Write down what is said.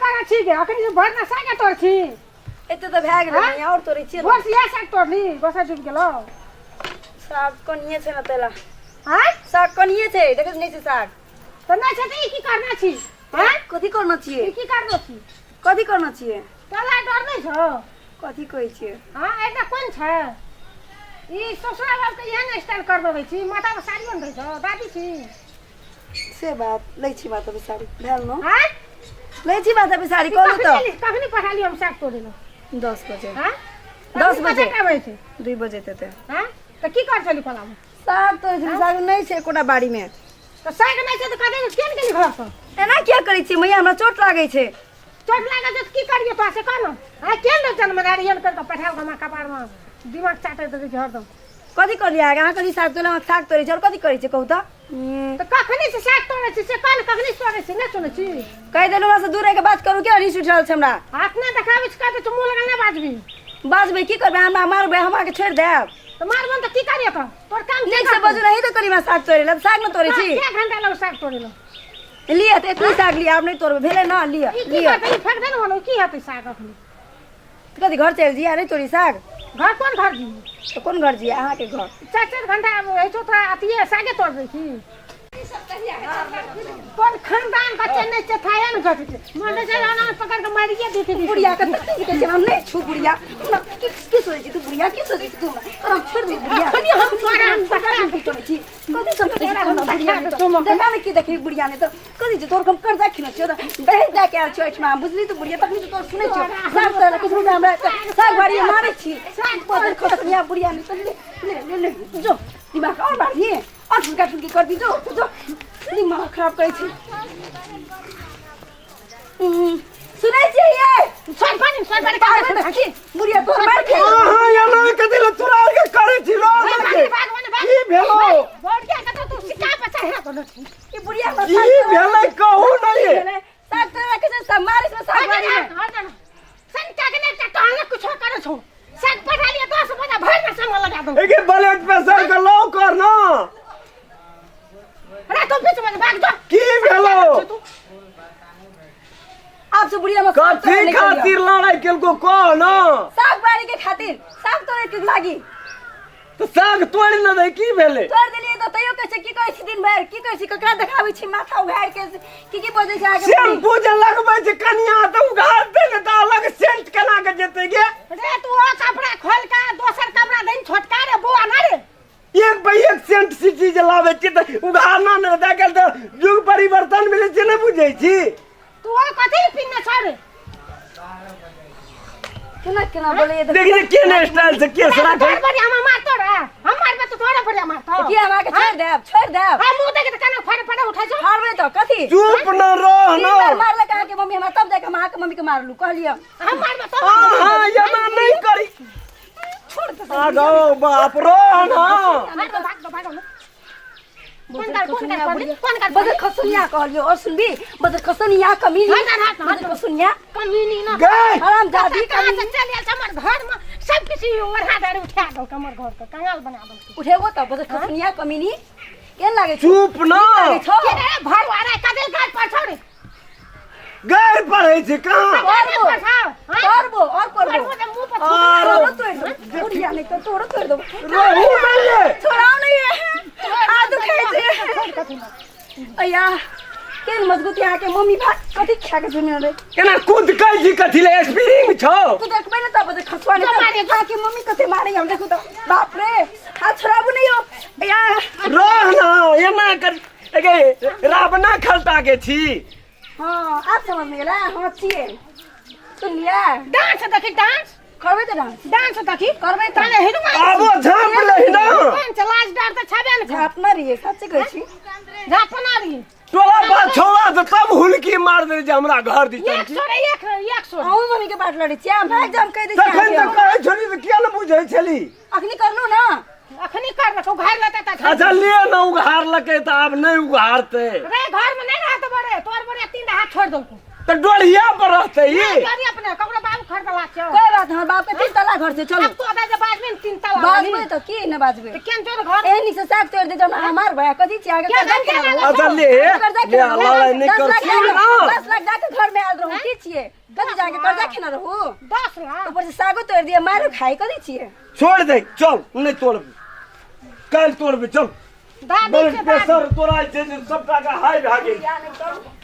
करा छी गे अखनी भरना सागे तोड़ छी एते त भए गेलै नहीं और तोरे छी बस ये साग तोड़ली बसा डूब गेलो साग कोनिए छै न तेला हां साग कोनिए छै देखै नै छै साग त नै छै त ई की करना छी हां कथि करना छियै ई की करना छी कथि करना छियै तोला डर नै छौ कथि कहै छियै हां एटा कोन छै ई ससुरा बाप के एहन स्टाइल कर देबै छी माथा में साड़ी बंधै छौ दादी छी से बात लै छी बात बिसारी भेल न हां लै छी बात बिसारी कहू त कखनी पठा लियो हम साग तोड़े लो 10 बजे हां 10 बजे आबै छै 2 बजे तते हां त की कर चली पला में साग तो साग नै छै कोना बाड़ी में त साग नै छै त कदे केन गेली घर पर एना किया करै छी मैया हमरा चोट लागै छै चोट लागै छै की करिए तो से कहना हां केन न जन्म नारियल कर के पठाल गमा कपार में दिमाग चाटे दे छै हरदम कथि करिया अहाँ कथि साग तोला में साग तोड़ै छै और कथि करै छै कहू त तो कखनी से साग तोड़े छी से कान कखनी तोड़े छी नै सुनै छी कह देलु हमरा से दूर रह के बात करू के रिस उठल छै हमरा हाथ नै देखाबै छी कहते तू मुंह लगा नै बाजबी बाजबै की करबै हमरा मारबै हमरा के छोड़ देब तो मारबन त की करिए त तोर काम नीक से बजू नहीं तो करी मैं साग तोड़े ला साग न तोड़े छी 1 घंटा लग साग तोड़े लो लिया त एतनी साग लिया आप नहीं तोड़बै भेले न लिया ई की लिया करते फेंक देन होलो की हेतै साग अखनी कथि घर चल जिया नहीं तोड़ी साग घर कोन घर जी तो कोन घर जिया अहाँ के घर 4 घंटा ए तो अतिए सागे तोड़ दे छी कोन खानदान बच्चे नै छै थाया न गट मन से राना पकड़ के मारिए देती बुढ़िया के के हम नहीं छू बुढ़िया की सोचे छी तू बुढ़िया की सोचे छी तू हम छोड़ दे बुढ़िया अखनी हम तोरा हम पकड़ के तोड़े छी कथि सब बुढ़िया देखा में की देखी बुढ़िया ने तो कथि जे तोर हम कर्जा खिन छ बहे जा के छ छ बुझली तू बुढ़िया तखनी तो सुनै छ साग तोरा कुछ हमरा साग बाड़ी मारै छी साग पदर खतनिया बुढ़िया ने तो ले जो दिमाग और बाड़ी और सुनका सुनकी कर दी जो दिमाग खराब करे छी सुनै छी ये सोन पानी का छी बुढ़िया तोर मार के हां या ना कथि ल चुरा के करे छी लो की भेलो बोल के कतो तू सिका पचा है तो ई बुढ़िया ई भेलै कहू नहीं साग तोरा के सब मारिस में साग बाड़ी में सन का के ने कहले कुछ करे छो साग पठा लिया 10 बजे भर में समय लगा दो एके ब्लड प्रेशर के लो कर ना अरे तू बीच में भाग जा की भेलो आपसे बुढ़िया में कथि खातिर लड़ाई केलको कह ना साग बाड़ी के खातिर साग तोड़े के लागी तो साग तोड़ न दे की भेले तोड़ देलिए तो तइयो कहै छै की कहै छी दिन भर की कहै छी ककरा देखाबै छी माथा उघार के की बोझै छै आगे शैम्पू जे लगबै छै कनिया त उघार दे ने त अलग सेंट केना के जेते गे रे तू ओ कपड़ा खोल के दोसर कपड़ा देन छोटका रे बुआ ना रे एक भाई एक सेंट सी चीज लावे छी त उघारना न दे के त युग परिवर्तन मिले छै न बुझै छी तू ओ कथि पिन्ने छ रे केना बोले ये देखिए केना स्टाइल से केस राखे बड़ी हम मारतो रे हम मारबे तो थोड़ा बड़ी मारतो की हमरा के छोड़ देब हां मुंह देख के कने फड़ फड़ उठा जो हारबे तो कथि चुप न रह न मार ले कहा के मम्मी हमरा तब जाके मां के मम्मी के मारलू कहलियो हम मारबे तो हां यना नहीं करी छोड़ दे आगो बाप रो न भागो बदर खसनिया कहलियो और सुनबी बदर खसनिया कमीनी बदर खसनिया कमीनी ना गए हराम जादी कहां से चल आल हमर घर में सब किसी ओढ़ा दार उठा दो हमर घर के कंगाल बना दो उठेबो त बदर खसनिया कमीनी केन लागे चुप न के रे भर वाला कदल गाल पर छोड़ गए पढ़े छी कहां करबो और करबो मुंह पर तोरो तोड़ बुढ़िया नहीं तो तोरो तोड़ दो रहू नहीं छोड़ाओ नहीं है हाथ दुखाई छे अया केन मजबूत यहाँ के मम्मी भात कथि खा के सुनियो रे केना कूद कई जी कथि ले स्प्रिंग छौ तू देखबे न त बजे खसवा ने मारे खा के मम्मी कथे मारे हम देखू त बाप रे हाथ छोड़ाबो नहीं हो अया रह ना एना कर एगे रावणा खलता के छी हां आप समझ में गेला हम छिए सुन लिया डांस देखि डांस करबे त डांस देखि करबे त ताले हेनु आबो झाप ले ना कौन चलाज डर त छबे न झाप ना रही सच्चे कहै छी झाप ना रही तोरा बात छोड़ा तो तब हुलकी मार दे जे हमरा घर दी चल 100 हम मम्मी के बात लड़ी छी हम एग्जाम कह दे तखन त कहै छोरी त किया न बुझै छली अखनी करलू ना अखनी कर रखो घर लेते त अच्छा ले न उघार लके त अब नहीं उघारते रे घर में नहीं रहत बड़े तोर बड़े 3 हाथ छोड़ दो त डोढ़िया पर रहते ई गाड़ी अपने ककरो बाबू खरदला छ कोई बात हमर बाप के 3 तला घर से चलो अब तो आधा जे बाजबे न 3 तला बाजबे त के न बाजबे तो केन जोन घर एनी से साग तोड़ दे जब हमार भया कथी छी आगे कर्जा के अच्छा ले लड़ाई नहीं कर सुन ना 10 लाख जाके घर में आल रहू की छिए कथी जाके कर्जा खेना रहू 10 लाख ऊपर से सागो तोड़ दिए मारो खाई कथी छिए छोड़ दे चल नहीं तोड़ कल तोड़ चल दादी बड़ से प्रेशर तोरा जे सब टाका हाई भागे या नहीं